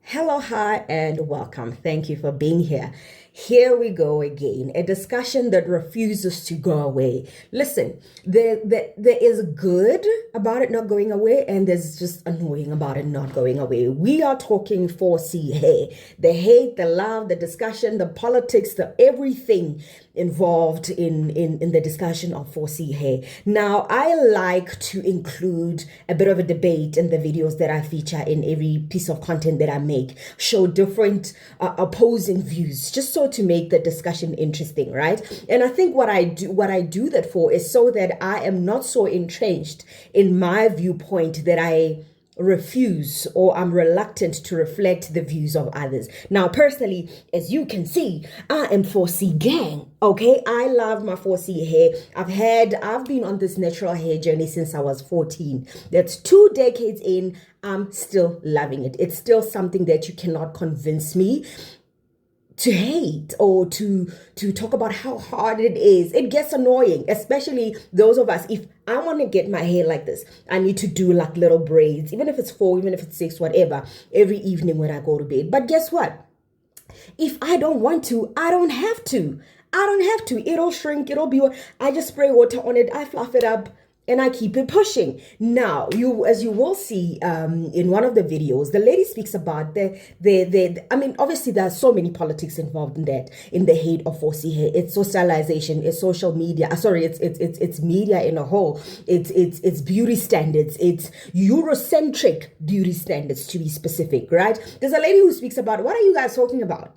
Hello, hi, and welcome. Thank you for being here. Here we go again, a discussion that refuses to go away. Listen, there is good about it not going away, and there's just annoying about it not going away. We are talking Forcy, hey, the hate, the love, the discussion, the politics, the everything involved in the discussion of Forcy, hey. Now, I like to include a bit of a debate in the videos that I feature in every piece of content that I make, show different opposing views, just so to make the discussion interesting, right? And I think what I do that for is so that I am not so entrenched in my viewpoint that I refuse or I'm reluctant to reflect the views of others. Now, personally, as you can see, I am Forcy gang. Okay, I love my Forcy hair. I've been on this natural hair journey since I was 14. That's 2 decades in. I'm still loving it. It's still something that you cannot convince me to hate or to talk about how hard it is. It gets annoying, especially those of us. If I want to get my hair like this, I need to do like little braids, even if it's 4, even if it's 6, whatever, every evening when I go to bed. But guess what? If I don't want to, I don't have to. I don't have to. It'll shrink. It'll be. I just spray water on it. I fluff it up and I keep it pushing. Now, as you will see in one of the videos, the lady speaks about I mean, obviously there are so many politics involved in the hate of Forcy hair. It's socialization, it's social media. It's media in a whole. It's beauty standards. It's Eurocentric beauty standards, to be specific, right? There's a lady who speaks about, what are you guys talking about?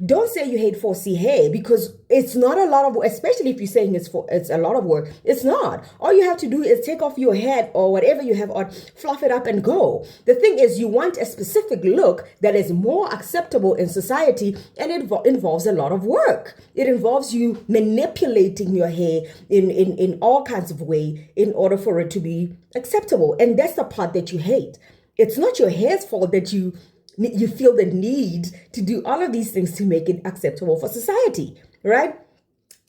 Don't say you hate Forcy hair, because it's not a lot of work, especially if you're saying it's a lot of work. It's not. All you have to do is take off your head or whatever you have on, fluff it up and go. The thing is, you want a specific look that is more acceptable in society, and it involves a lot of work. It involves you manipulating your hair in all kinds of way in order for it to be acceptable. And that's the part that you hate. It's not your hair's fault that you feel the need to do all of these things to make it acceptable for society, right?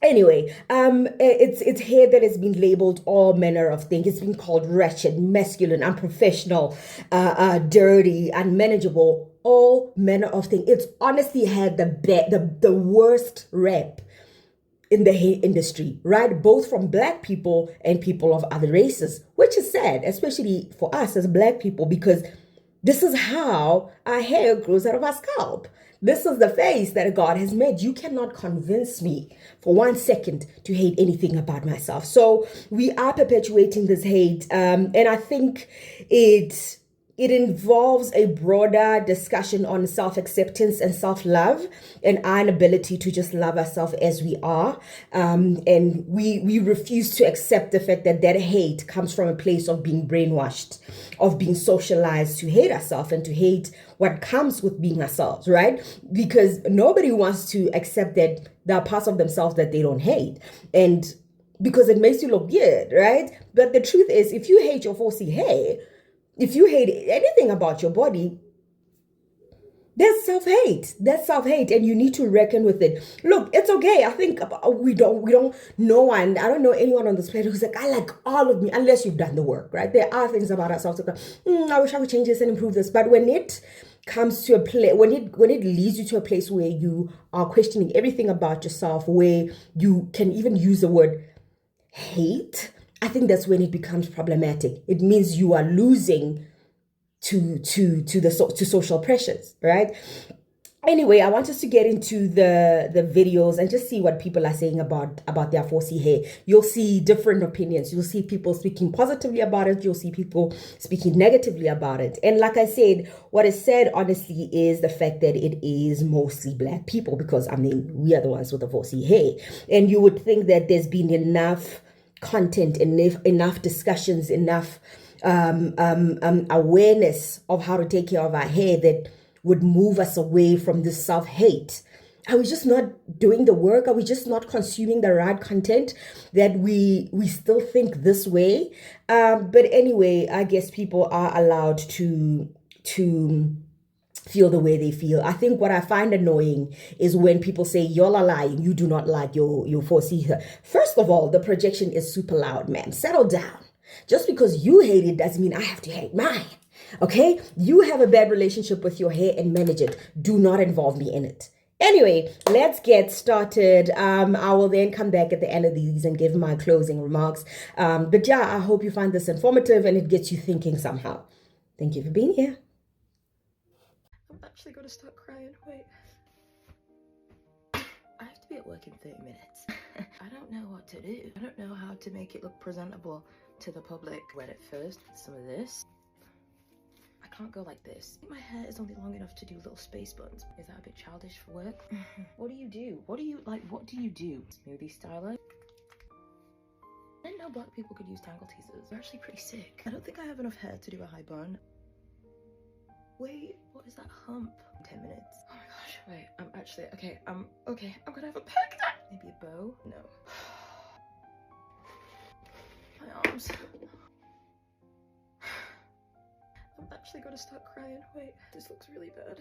Anyway, it's hair that has been labeled all manner of things. It's been called wretched, masculine, unprofessional, dirty, unmanageable, all manner of things. It's honestly had the worst rep in the hair industry, right? Both from Black people and people of other races, which is sad, especially for us as Black people, because this is how our hair grows out of our scalp. This is the face that God has made. You cannot convince me for 1 second to hate anything about myself. So we are perpetuating this hate. And I think it involves a broader discussion on self-acceptance and self-love and our inability to just love ourselves as we are. And we refuse to accept the fact that hate comes from a place of being brainwashed, of being socialized to hate ourselves and to hate what comes with being ourselves, right? Because nobody wants to accept that there are parts of themselves that they don't hate. And because it makes you look weird, right? But the truth is, if you hate your Forcy hair, if you hate anything about your body, that's self-hate. That's self-hate, and you need to reckon with it. Look, it's okay. I think we don't know one. I don't know anyone on this planet who's like, I like all of me, unless you've done the work, right? There are things about ourselves that I wish I would change this and improve this. But when it comes to a place, when it leads you to a place where you are questioning everything about yourself, where you can even use the word hate, I think that's when it becomes problematic. It means you are losing to social pressures, right? Anyway, I want us to get into the videos and just see what people are saying about their Forcy hair. You'll see different opinions. You'll see people speaking positively about it. You'll see people speaking negatively about it. And like I said, what is said honestly is the fact that it is mostly Black people, because I mean, we are the ones with the Forcy hair. And you would think that there's been enough content, enough discussions, enough awareness of how to take care of our hair that would move us away from this self-hate. Are we just not doing the work? Are we just not consuming the right content that we still think this way? But anyway, I guess people are allowed to feel the way they feel. I think what I find annoying is when people say, y'all are lying, you do not like your Forcy hair. First of all, the projection is super loud, man. Settle down. Just because you hate it doesn't mean I have to hate mine. Okay? You have a bad relationship with your hair and manage it. Do not involve me in it. Anyway, let's get started. I will then come back at the end of these and give my closing remarks. But yeah, I hope you find this informative and it gets you thinking somehow. Thank you for being here. I'm actually going to start crying. Wait. I have to be at work in 30 minutes. I don't know what to do. I don't know how to make it look presentable to the public. Read it first with some of this. I can't go like this. My hair is only long enough to do little space buns. Is that a bit childish for work? What do you do? What do you do? Smoothie styler? I didn't know black people could use tangle teasers. They're actually pretty sick. I don't think I have enough hair to do a high bun. Wait, what is that hump? 10 minutes. Oh my gosh, wait, I'm actually, okay, I'm gonna have a pack. Maybe a bow? No. My arms. I'm actually gonna start crying. Wait, this looks really bad.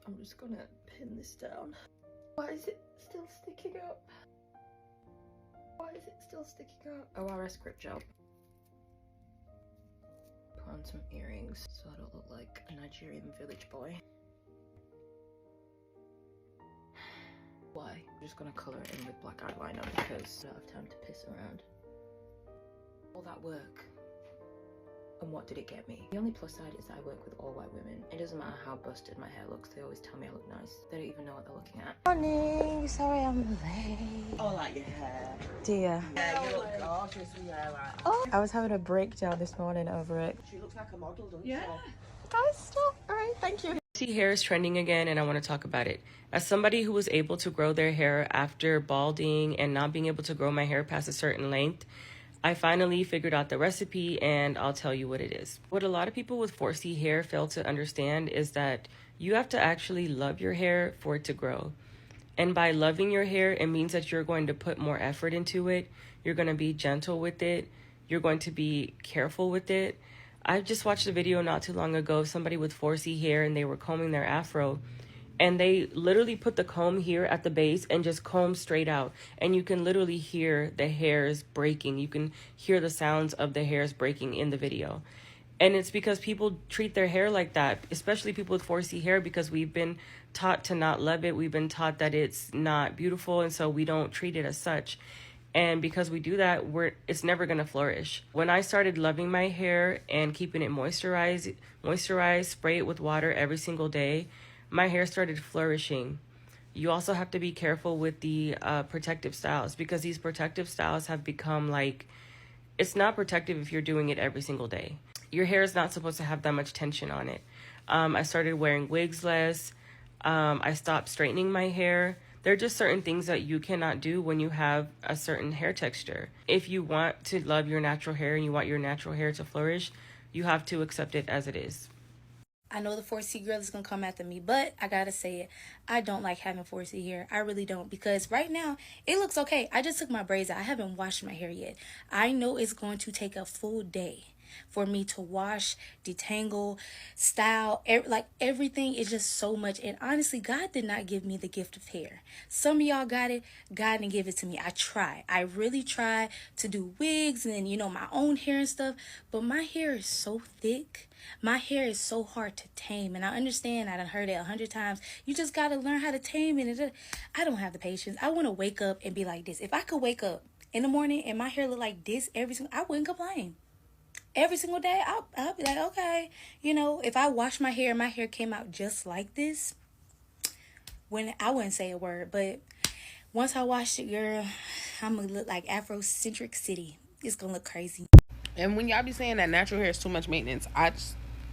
I'm just gonna pin this down. Why is it still sticking up? Why is it still sticking up? ORS grip gel. Put on some earrings so I don't look like a Nigerian village boy. Why? I'm just gonna color it in with black eyeliner because I don't have time to piss around. All that work. And what did it get me? The only plus side is that I work with all white women. It doesn't matter how busted my hair looks, they always tell me I look nice. They don't even know what they're looking at. Morning, sorry I'm late. Oh, like your hair. Dear. Yeah, you look gorgeous with your hair like. Oh, I was having a breakdown this morning over it. She looks like a model, doesn't Yeah. she? Guys, stop. All right, thank you. See, hair is trending again, and I want to talk about it. As somebody who was able to grow their hair after balding and not being able to grow my hair past a certain length, I finally figured out the recipe, and I'll tell you what it is. What a lot of people with Forcy hair fail to understand is that you have to actually love your hair for it to grow. And by loving your hair, it means that you're going to put more effort into it. You're going to be gentle with it. You're going to be careful with it. I just watched a video not too long ago of somebody with Forcy hair, and they were combing their afro. And they literally put the comb here at the base and just comb straight out. And you can literally hear the hairs breaking. You can hear the sounds of the hairs breaking in the video. And it's because people treat their hair like that, especially people with Forcy hair, because we've been taught to not love it. We've been taught that it's not beautiful, and so we don't treat it as such. And because we do that, it's never going to flourish. When I started loving my hair and keeping it moisturized, spray it with water every single day, my hair started flourishing. You also have to be careful with the protective styles, because these protective styles have become like, it's not protective if you're doing it every single day. Your hair is not supposed to have that much tension on it. I started wearing wigs less. I stopped straightening my hair. There are just certain things that you cannot do when you have a certain hair texture. If you want to love your natural hair and you want your natural hair to flourish, you have to accept it as it is. I know the 4C girl is going to come after me, but I got to say it. I don't like having 4C hair. I really don't, because right now it looks okay. I just took my braids out. I haven't washed my hair yet. I know it's going to take a full day for me to wash, detangle, style, like everything is just so much. And honestly, God did not give me the gift of hair. Some of y'all got it. God didn't give it to me. I really try to do wigs and, my own hair and stuff. But my hair is so thick. My hair is so hard to tame. And I understand, I done heard it 100 times. You just got to learn how to tame it. I don't have the patience. I want to wake up and be like this. If I could wake up in the morning and my hair look like this I wouldn't complain. Every single day, I'll be like, okay. If I wash my hair came out just like this, I wouldn't say a word. But once I wash it, girl, I'm going to look like Afrocentric City. It's going to look crazy. And when y'all be saying that natural hair is too much maintenance,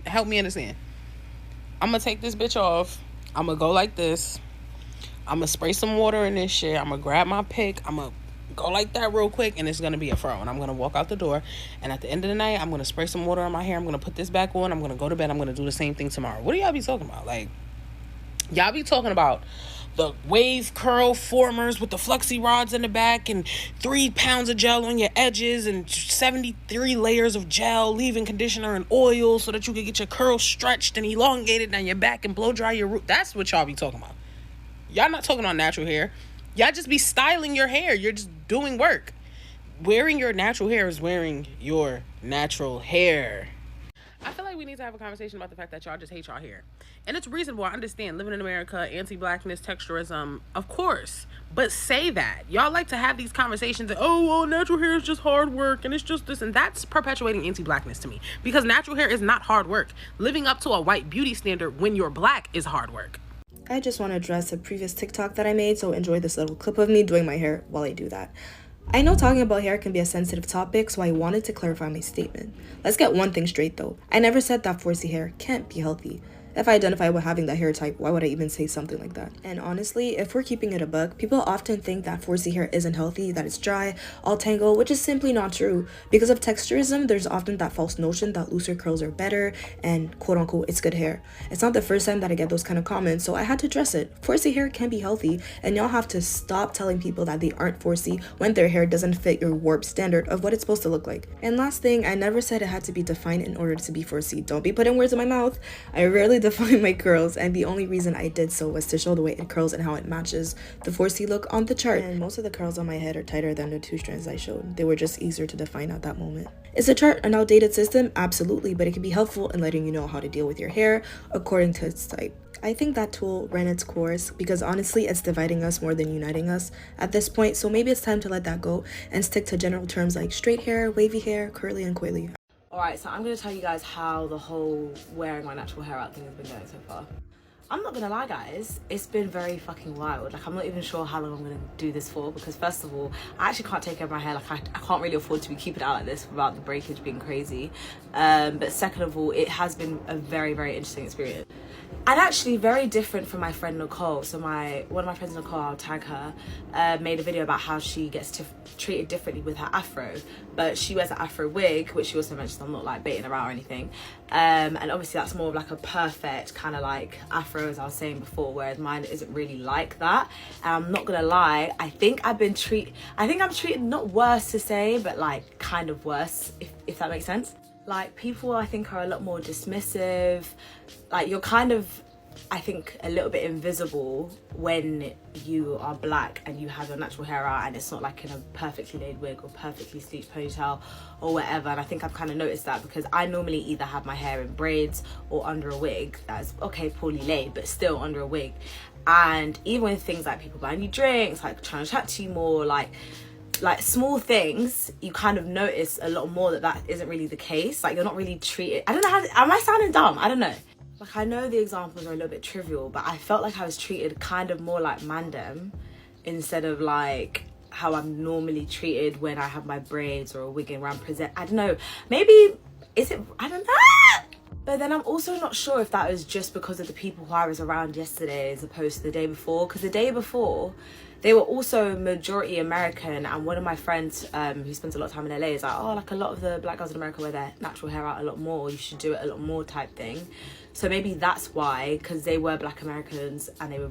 help me understand. I'm going to take this bitch off. I'm going to go like this. I'm going to spray some water in this shit. I'm going to grab my pick. I'm going to go like that real quick, and it's going to be a fro. And I'm going to walk out the door. And at the end of the night, I'm going to spray some water on my hair. I'm going to put this back on. I'm going to go to bed. I'm going to do the same thing tomorrow. What do y'all be talking about? Like, y'all be talking about the wave curl formers with the flexi rods in the back and 3 pounds of gel on your edges and 73 layers of gel, leave-in conditioner and oil so that you can get your curls stretched and elongated down your back and blow dry your root. That's what y'all be talking about. Y'all not talking about natural hair. Y'all just be styling your hair. You're just doing work. Wearing your natural hair is wearing your natural hair. I feel like we need to have a conversation about the fact that y'all just hate y'all hair. And it's reasonable. I understand living in America, anti-blackness, texturism, of course. But say that. Y'all like to have these conversations that, oh, well, natural hair is just hard work and it's just this. And that's perpetuating anti-blackness to me. Because natural hair is not hard work. Living up to a white beauty standard when you're black is hard work. I just want to address a previous TikTok that I made, so enjoy this little clip of me doing my hair while I do that. I know talking about hair can be a sensitive topic, so I wanted to clarify my statement. Let's get one thing straight though. I never said that Forcy hair can't be healthy. If I identify with having that hair type, why would I even say something like that? And honestly, if we're keeping it a buck, people often think that Forcy hair isn't healthy, that it's dry, all tangled, which is simply not true. Because of texturism, there's often that false notion that looser curls are better and quote unquote it's good hair. It's not the first time that I get those kind of comments, so I had to address it. Forcy hair can be healthy, and y'all have to stop telling people that they aren't Forcy when their hair doesn't fit your warped standard of what it's supposed to look like. And last thing, I never said it had to be defined in order to be Forcy. Don't be putting words in my mouth. I rarely define my curls, and the only reason I did so was to show the way it curls and how it matches the Forcy look on the chart. And most of the curls on my head are tighter than the 2 strands I showed. They were just easier to define at that moment. Is the chart an outdated system? Absolutely, but it can be helpful in letting you know how to deal with your hair according to its type. I think that tool ran its course because honestly it's dividing us more than uniting us at this point, so maybe it's time to let that go and stick to general terms like straight hair, wavy hair, curly and coily. Alright, so I'm going to tell you guys how the whole wearing my natural hair out thing has been going so far. I'm not going to lie, guys, it's been very fucking wild. Like, I'm not even sure how long I'm going to do this for because, first of all, I actually can't take care of my hair. Like, I can't really afford to be keeping it out like this without the breakage being crazy. But second of all, it has been a very, very interesting experience. And actually very different from my friend Nicole. So one of my friends, Nicole, I'll tag her, made a video about how she gets treated differently with her afro, but she wears an afro wig, which she also mentioned. I'm not like baiting her out or anything, and obviously that's more of like a perfect kind of like afro, as I was saying before, whereas mine isn't really like that. And I'm not gonna lie, I think I'm treated not worse to say, but like kind of worse, if that makes sense. Like, people I think are a lot more dismissive. Like, you're kind of, I think, a little bit invisible when you are black and you have your natural hair out and it's not like in a perfectly laid wig or perfectly sleeked ponytail or whatever. And I think I've kind of noticed that because I normally either have my hair in braids or under a wig that's okay, poorly laid, but still under a wig. And even with things like people buying you drinks, like trying to chat to you more, like small things, you kind of notice a lot more that isn't really the case. Like, you're not really treated, I don't know am I sounding dumb? I don't know. Like, I know the examples are a little bit trivial, but I felt like I was treated kind of more like mandem instead of like how I'm normally treated when I have my braids or a wig and around present. I don't know, maybe, is it, I don't know. But then I'm also not sure if that was just because of the people who I was around yesterday as opposed to the day before, because the day before they were also majority American, and one of my friends who spends a lot of time in LA is like, oh, like a lot of the black girls in America wear their natural hair out a lot more, you should do it a lot more type thing. So maybe that's why, because they were black Americans and they were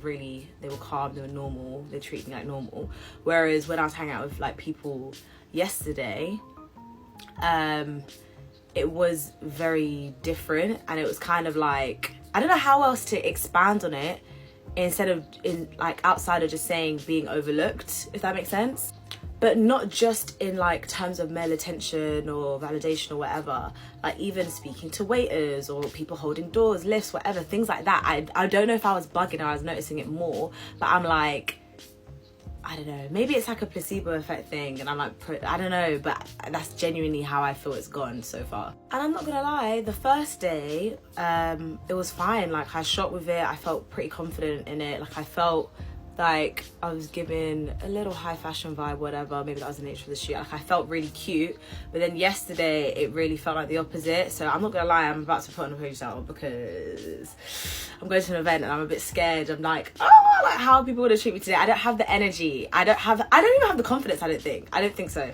calm, they were normal, they treated me like normal. Whereas when I was hanging out with like people yesterday, it was very different, and it was kind of like, I don't know how else to expand on it instead of outside of just saying being overlooked, if that makes sense. But not just in like terms of male attention or validation or whatever, like even speaking to waiters or people holding doors, lifts, whatever, things like that. I don't know if I was bugging or I was noticing it more, but I'm like, I don't know, maybe it's like a placebo effect thing, and I'm like, I don't know, but that's genuinely how I feel it's gone so far. And I'm not gonna lie, the first day, it was fine. Like, I shot with it, I felt pretty confident in it. Like, I felt like I was giving a little high fashion vibe, whatever, maybe that was the nature of the shoot. Like, I felt really cute, but then yesterday it really felt like the opposite. So I'm not gonna lie, I'm about to put on a ponytail because I'm going to an event and I'm a bit scared. I'm like, oh, like how are people gonna treat me today? I don't have the energy, I don't even have the confidence. I don't think so.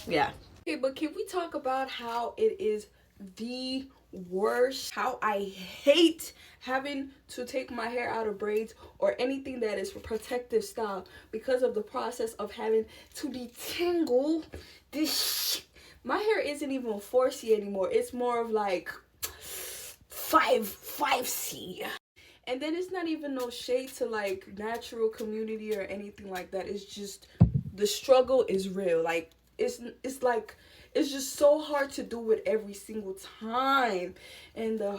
Yeah. Okay, but can we talk about how it is the worst, how I hate having to take my hair out of braids or anything that is for protective style because of the process of having to detangle this my hair isn't even 4C anymore. It's more of like 5C. And then it's not even no shade to like natural community or anything like that. It's just the struggle is real. Like it's like it's just so hard to do it every single time. And the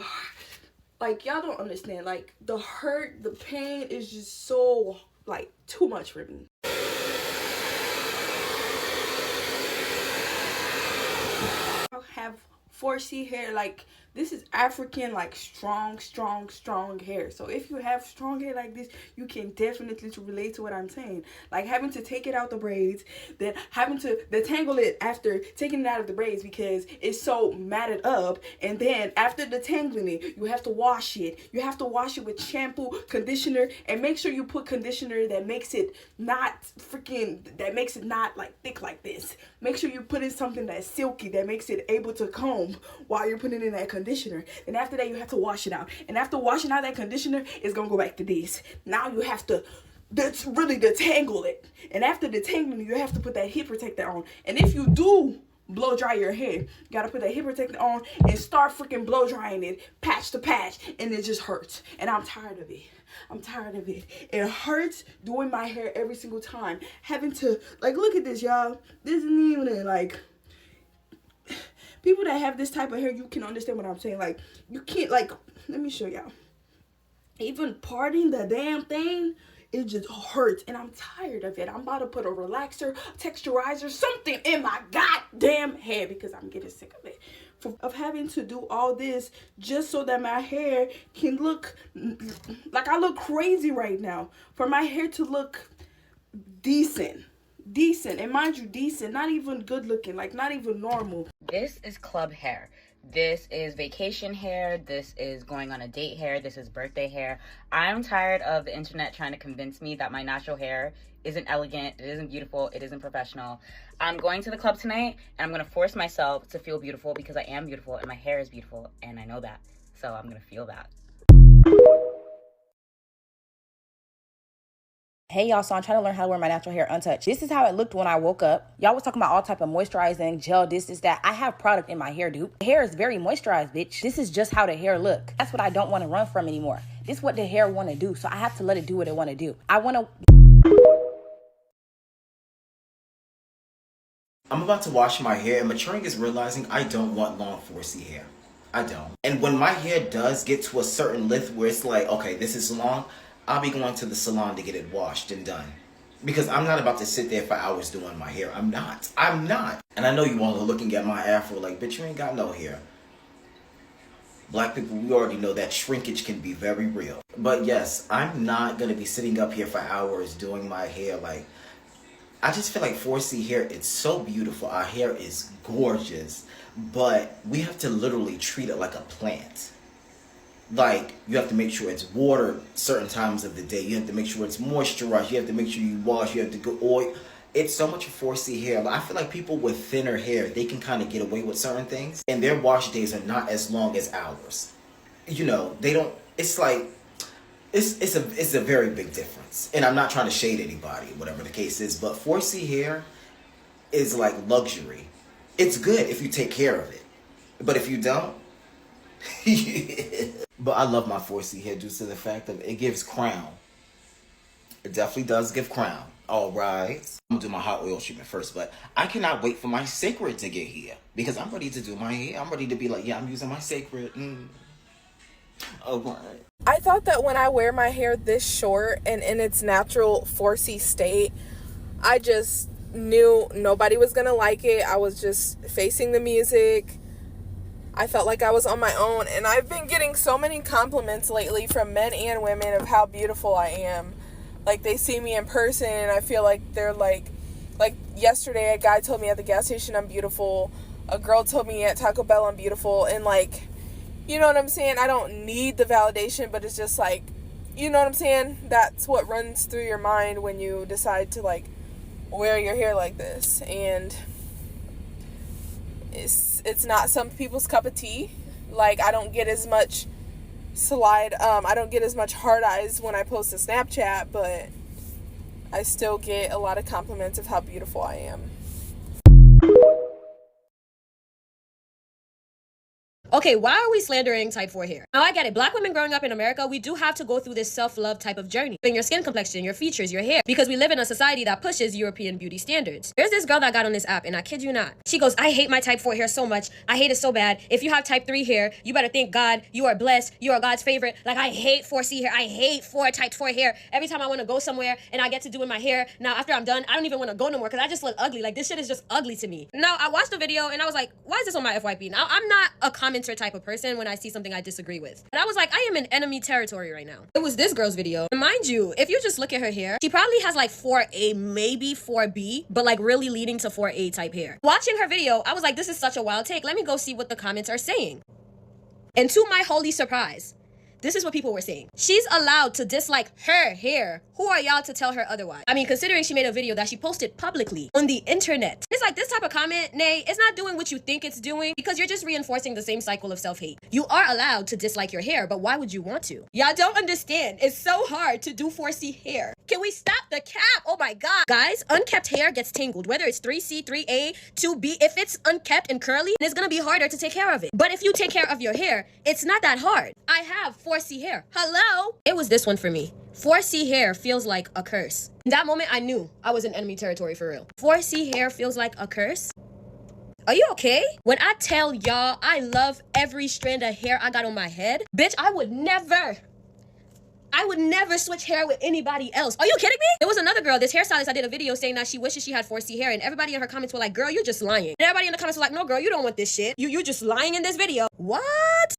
like y'all don't understand. Like the hurt, the pain is just so like too much for me. I have Forcy hair. Like this is African, like strong hair. So if you have strong hair like this, you can definitely relate to what I'm saying. Like having to take it out the braids, then having to detangle it after taking it out of the braids because it's so matted up, and then after detangling it, you have to wash it. You have to wash it with shampoo, conditioner, and make sure you put conditioner that makes it not like thick like this. Make sure you put in something that's silky that makes it able to comb while you're putting in that conditioner. And after that, you have to wash it out. And after washing out that conditioner, it's gonna go back to this. Now you have to really detangle it. And after detangling, you have to put that heat protector on. And if you do blow dry your hair, you gotta put that heat protector on and start freaking blow drying it patch to patch, and it just hurts. And I'm tired of it. I'm tired of it. It hurts doing my hair every single time. Having to, like, look at this, y'all. This isn't even, like, people that have this type of hair, you can understand what I'm saying. Like, you can't, like, let me show y'all. Even parting the damn thing, it just hurts. And I'm tired of it. I'm about to put a relaxer, texturizer, something in my goddamn hair because I'm getting sick of it. Of having to do all this just so that my hair can look like I look crazy right now. For my hair to look decent, and mind you, decent, not even good looking, like not even normal. This is club hair. This is vacation hair. This is going on a date hair. This is birthday hair. I'm tired of the internet trying to convince me that my natural hair isn't elegant, it isn't beautiful, it isn't professional. I'm going to the club tonight, and I'm going to force myself to feel beautiful because I am beautiful and my hair is beautiful, and I know that. So I'm going to feel that. Hey y'all, so I'm trying to learn how to wear my natural hair untouched. This is how it looked when I woke up. Y'all was talking about all type of moisturizing, gel, this, that. I have product in my hair, dude. The hair is very moisturized, bitch. This is just how the hair look. That's what I don't want to run from anymore. This is what the hair want to do, so I have to let it do what it want to do. I'm about to wash my hair, and maturing is realizing I don't want long, Forcy hair. I don't. And when my hair does get to a certain length where it's like, okay, this is long, I'll be going to the salon to get it washed and done. Because I'm not about to sit there for hours doing my hair. I'm not. And I know you all are looking at my afro like, bitch, you ain't got no hair. Black people, we already know that shrinkage can be very real. But yes, I'm not going to be sitting up here for hours doing my hair. Like, I just feel like Forcy hair, it's so beautiful. Our hair is gorgeous. But we have to literally treat it like a plant. Like, you have to make sure it's watered certain times of the day. You have to make sure it's moisturized. You have to make sure you wash. You have to go oil. It's so much Forcy hair. I feel like people with thinner hair, they can kind of get away with certain things. And their wash days are not as long as ours. You know, they don't, it's like, it's a very big difference. And I'm not trying to shade anybody, whatever the case is. But Forcy hair is like luxury. It's good if you take care of it. But if you don't, But I love my Forcy hair due to the fact that it gives crown. It definitely does give crown. All right. I'm going to do my hot oil treatment first, but I cannot wait for my Sacred to get here because I'm ready to do my hair. I'm ready to be like, yeah, I'm using my Sacred. All right. I thought that when I wear my hair this short and in its natural Forcy state, I just knew nobody was going to like it. I was just facing the music. I felt like I was on my own, and I've been getting so many compliments lately from men and women of how beautiful I am. Like, they see me in person, and I feel like they're like yesterday, a guy told me at the gas station I'm beautiful. A girl told me at Taco Bell I'm beautiful, and like, you know what I'm saying? I don't need the validation, but it's just like, you know what I'm saying? That's what runs through your mind when you decide to like wear your hair like this, and it's not some people's cup of tea. Like, I don't get as much I don't get as much hard eyes when I post to Snapchat, but I still get a lot of compliments of how beautiful I am. Okay, why are we slandering type 4 hair? Now I get it. Black women growing up in America, we do have to go through this self-love type of journey. In your skin complexion, your features, your hair, because we live in a society that pushes European beauty standards. There's this girl that got on this app, and I kid you not. She goes, I hate my type 4 hair so much. I hate it so bad. If you have type 3 hair, you better thank God you are blessed. You are God's favorite. Like, I hate 4C hair. I hate type 4 hair. Every time I want to go somewhere and I get to doing my hair, now after I'm done, I don't even want to go no more because I just look ugly. Like, this shit is just ugly to me. Now, I watched the video and I was like, why is this on my FYP? Now, I'm not a commenter type of person when I see something I disagree with. But I was like, I am in enemy territory right now. It was this girl's video. And mind you, if you just look at her hair, she probably has like 4A, maybe 4B, but like really leading to 4A type hair. Watching her video, I was like, this is such a wild take. Let me go see what the comments are saying. And to my holy surprise, this is what people were saying. She's allowed to dislike her hair. Who are y'all to tell her otherwise? I mean, considering she made a video that she posted publicly on the internet. It's like this type of comment, Nay, it's not doing what you think it's doing because you're just reinforcing the same cycle of self-hate. You are allowed to dislike your hair, but why would you want to? Y'all don't understand. It's so hard to do 4C hair. Can we stop the cap? Oh my God. Guys, unkept hair gets tangled, whether it's 3C, 3A, 2B. If it's unkept and curly, it's gonna be harder to take care of it. But if you take care of your hair, it's not that hard. I have 4C hair. Hello? It was this one for me. 4C hair feels like a curse. In that moment, I knew I was in enemy territory for real. 4C hair feels like a curse? Are you okay? When I tell y'all I love every strand of hair I got on my head, bitch, I would never switch hair with anybody else. Are you kidding me? There was another girl, this hairstylist, I did a video saying that she wishes she had 4C hair, and everybody in her comments were like, girl, you're just lying. And everybody in the comments were like, no, girl, you don't want this shit. You just lying in this video. What?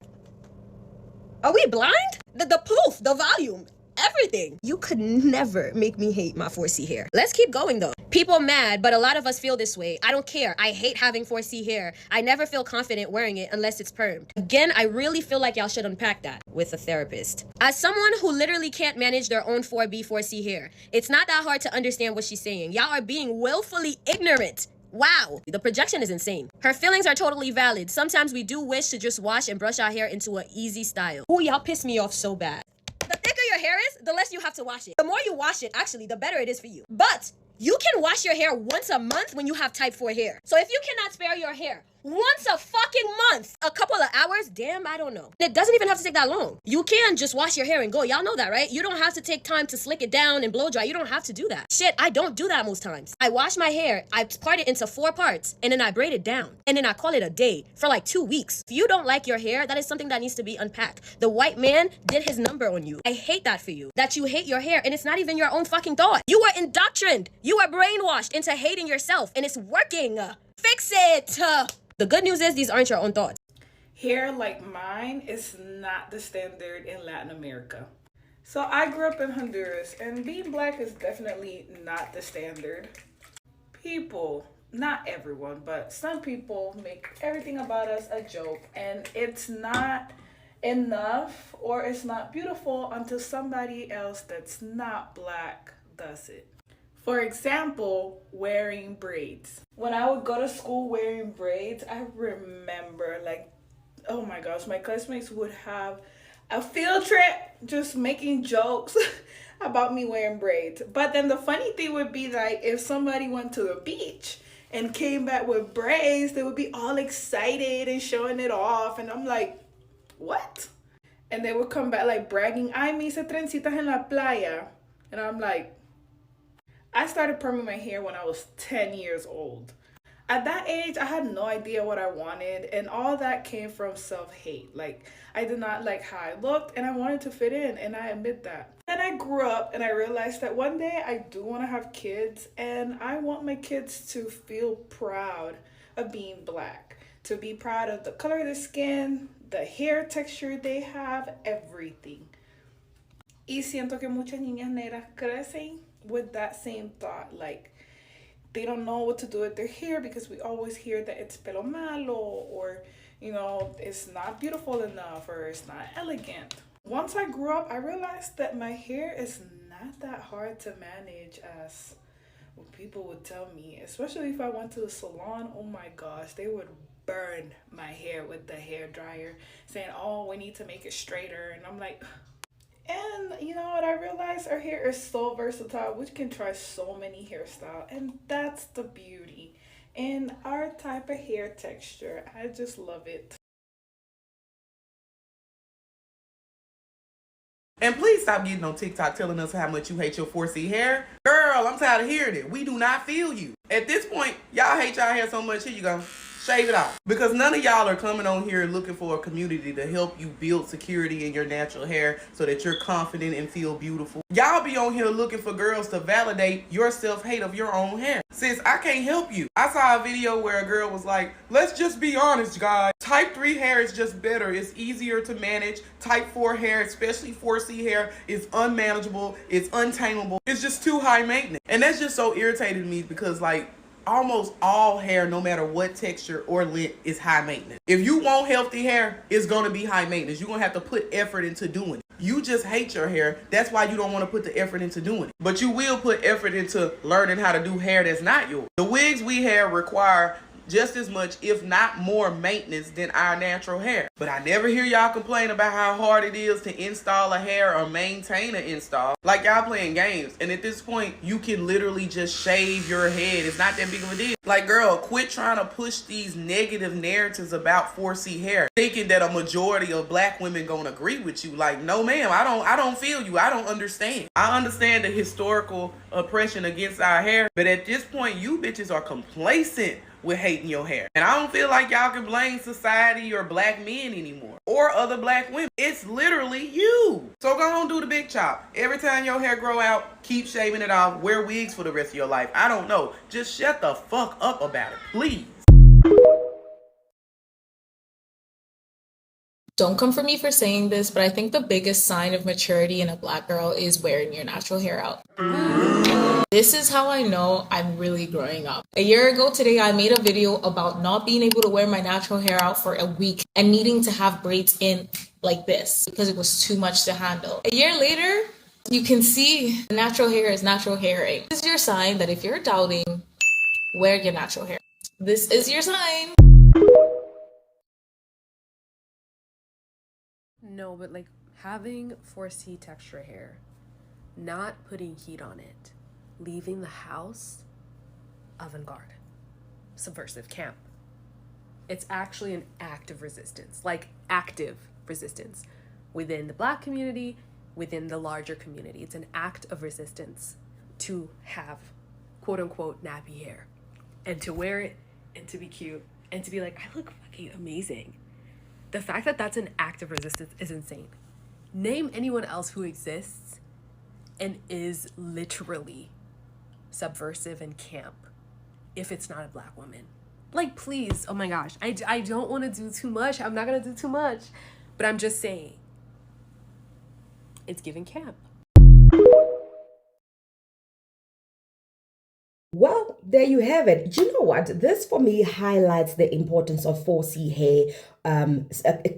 Are we blind? The poof, the volume, everything. You could never make me hate my 4C hair. Let's keep going though. People mad, but a lot of us feel this way. I don't care. I hate having 4C hair. I never feel confident wearing it unless it's permed. Again, I really feel like y'all should unpack that with a therapist. As someone who literally can't manage their own 4B, 4C hair, it's not that hard to understand what she's saying. Y'all are being willfully ignorant. Wow, the projection is insane. Her feelings are totally valid. Sometimes we do wish to just wash and brush our hair into an easy style. Ooh, y'all piss me off so bad. The thicker your hair is, the less you have to wash it. The more you wash it, actually, the better it is for you. But you can wash your hair once a month when you have type 4 hair. So if you cannot spare your hair once a fucking month, a couple of hours, damn, I don't know. It doesn't even have to take that long. You can just wash your hair and go. Y'all know that, right? You don't have to take time to slick it down and blow dry. You don't have to do that. Shit, I don't do that most times. I wash my hair, I part it into 4 parts, and then I braid it down. And then I call it a day for like 2 weeks. If you don't like your hair, that is something that needs to be unpacked. The white man did his number on you. I hate that for you. That you hate your hair and it's not even your own fucking thought. You are indoctrined. You are brainwashed into hating yourself and it's working. Fix it. The good news is these aren't your own thoughts. Hair like mine is not the standard in Latin America. So I grew up in Honduras, and being black is definitely not the standard. People, not everyone, but some people make everything about us a joke, and it's not enough or it's not beautiful until somebody else that's not black does it. For example, wearing braids. When I would go to school wearing braids, I remember like, oh my gosh, my classmates would have a field trip just making jokes about me wearing braids. But then the funny thing would be like if somebody went to the beach and came back with braids, they would be all excited and showing it off. And I'm like, what? And they would come back like bragging, ay, me hice trencitas en la playa. And I'm like, I started perming my hair when I was 10 years old. At that age, I had no idea what I wanted, and all that came from self-hate. Like, I did not like how I looked, and I wanted to fit in, and I admit that. Then I grew up, and I realized that one day I do want to have kids, and I want my kids to feel proud of being black, to be proud of the color of their skin, the hair texture they have, everything. Y siento que muchas niñas negras crecen with that same thought, like they don't know what to do with their hair because we always hear that it's pelo malo or, you know, it's not beautiful enough or it's not elegant. Once I grew up, I realized that my hair is not that hard to manage as what people would tell me, especially if I went to the salon. Oh my gosh, they would burn my hair with the hair dryer saying, oh, we need to make it straighter. And I'm like, and you know what, I realized our hair is so versatile. We can try so many hairstyles, and that's the beauty in our type of hair texture. I just love it. And please stop getting on TikTok telling us how much you hate your 4C hair. Girl, I'm tired of hearing it. We do not feel you. At this point, y'all hate y'all hair so much, here you go. Shave it off. Because none of y'all are coming on here looking for a community to help you build security in your natural hair so that you're confident and feel beautiful. Y'all be on here looking for girls to validate your self-hate of your own hair. Sis, I can't help you. I saw a video where a girl was like, let's just be honest, guys. Type 3 hair is just better. It's easier to manage. Type 4 hair, especially 4C hair, is unmanageable. It's untamable. It's just too high maintenance. And that's just so irritated me because, like, almost all hair, no matter what texture or length, is high maintenance. If you want healthy hair, it's going to be high maintenance. You're going to have to put effort into doing it. You just hate your hair. That's why you don't want to put the effort into doing it. But you will put effort into learning how to do hair that's not yours. The wigs we have require just as much, if not more, maintenance than our natural hair. But I never hear y'all complain about how hard it is to install a hair or maintain an install. Like y'all playing games. And at this point, you can literally just shave your head. It's not that big of a deal. Like, girl, quit trying to push these negative narratives about 4C hair, thinking that a majority of black women gonna agree with you. Like, no ma'am, I don't feel you. I don't understand. I understand the historical oppression against our hair, but at this point, you bitches are complacent with hating your hair. And I don't feel like y'all can blame society or black men anymore or other black women. It's literally you. So go on, do the big chop. Every time your hair grow out, keep shaving it off. Wear wigs for the rest of your life. I don't know. Just shut the fuck up about it, please. Don't come for me for saying this, but I think the biggest sign of maturity in a black girl is wearing your natural hair out. This is how I know I'm really growing up. A year ago today, I made a video about not being able to wear my natural hair out for a week and needing to have braids in like this because it was too much to handle. A year later, you can see natural hair is natural hairing. This is your sign that if you're doubting, wear your natural hair. This is your sign. No, but like having 4C texture hair, not putting heat on it, leaving the house, avant-garde, subversive, camp. It's actually an act of resistance, like active resistance within the black community, within the larger community. It's an act of resistance to have quote unquote nappy hair and to wear it and to be cute and to be like, I look fucking amazing. The fact that that's an act of resistance is insane. Name anyone else who exists and is literally subversive and camp if it's not a black woman. Like, please, oh my gosh, I don't want to do too much. I'm not going to do too much, but I'm just saying it's giving camp. Well, there you have it. You know what? This for me highlights the importance of 4C hair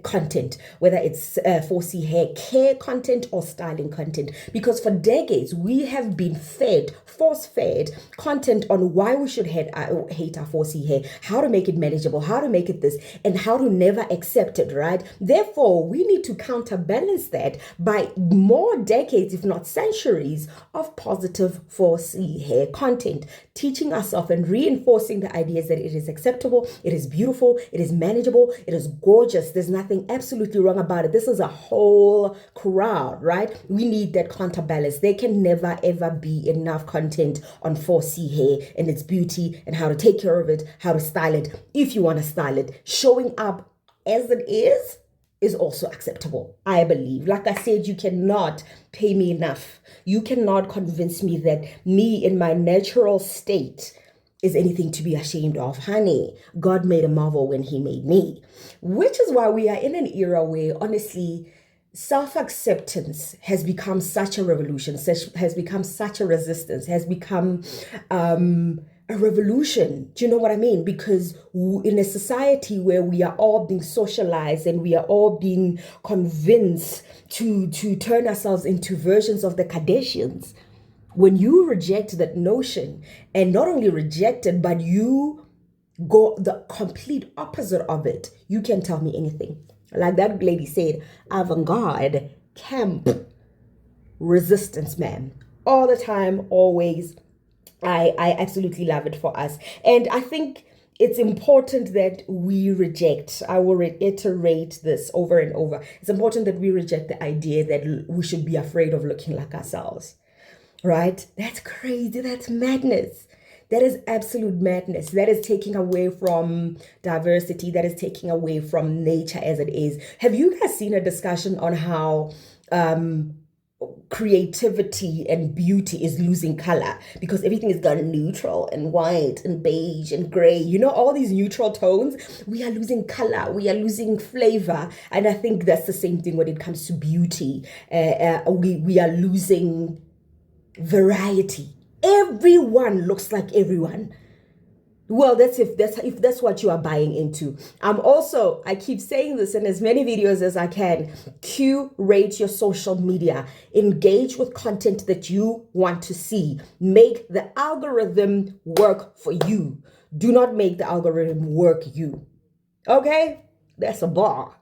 content, whether it's 4C hair care content or styling content, because for decades we have been force-fed content on why we should hate our 4C hair, how to make it manageable, how to make it this, and how to never accept it, right? Therefore, we need to counterbalance that by more decades, if not centuries, of positive 4C hair content, teaching ourselves and reinforcing the ideas that it is acceptable, it is beautiful, it is manageable, it is gorgeous. There's nothing absolutely wrong about it. This is a whole crowd, right? We need that counterbalance. There can never ever be enough content on 4C hair and its beauty and how to take care of it, how to style it. If you want to style it, showing up as it is also acceptable, I believe. Like I said, you cannot pay me enough. You cannot convince me that me in my natural state is anything to be ashamed of. Honey, God made a marvel when he made me. Which is why we are in an era where, honestly, self-acceptance has become such a revolution, has become such a resistance, has become a revolution. Do you know what I mean? Because in a society where we are all being socialized and we are all being convinced to turn ourselves into versions of the Kardashians, when you reject that notion, and not only reject it, but you go the complete opposite of it, you can tell me anything. Like that lady said, avant-garde, camp, resistance, man. All the time, always. I absolutely love it for us. And I think it's important that we reject. I will reiterate this over and over. It's important that we reject the idea that we should be afraid of looking like ourselves, right? That's crazy. That's madness. That is absolute madness. That is taking away from diversity. That is taking away from nature as it is. Have you guys seen a discussion on how creativity and beauty is losing color because everything is gone neutral and white and beige and gray? You know, all these neutral tones, we are losing color, we are losing flavor. And I think that's the same thing when it comes to beauty. We are losing variety. Everyone looks like everyone. Well, that's if that's what you are buying into. I keep saying this in as many videos as I can. Curate your social media. Engage with content that you want to see. Make the algorithm work for you. Do not make the algorithm work you. Okay? That's a bar.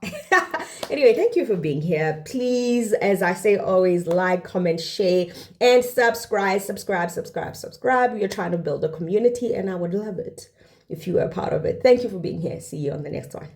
Anyway, thank you for being here. Please, as I say always, like, comment, share, and subscribe. We are trying to build a community, and I would love it if you are a part of it. Thank you for being here. See you on the next one.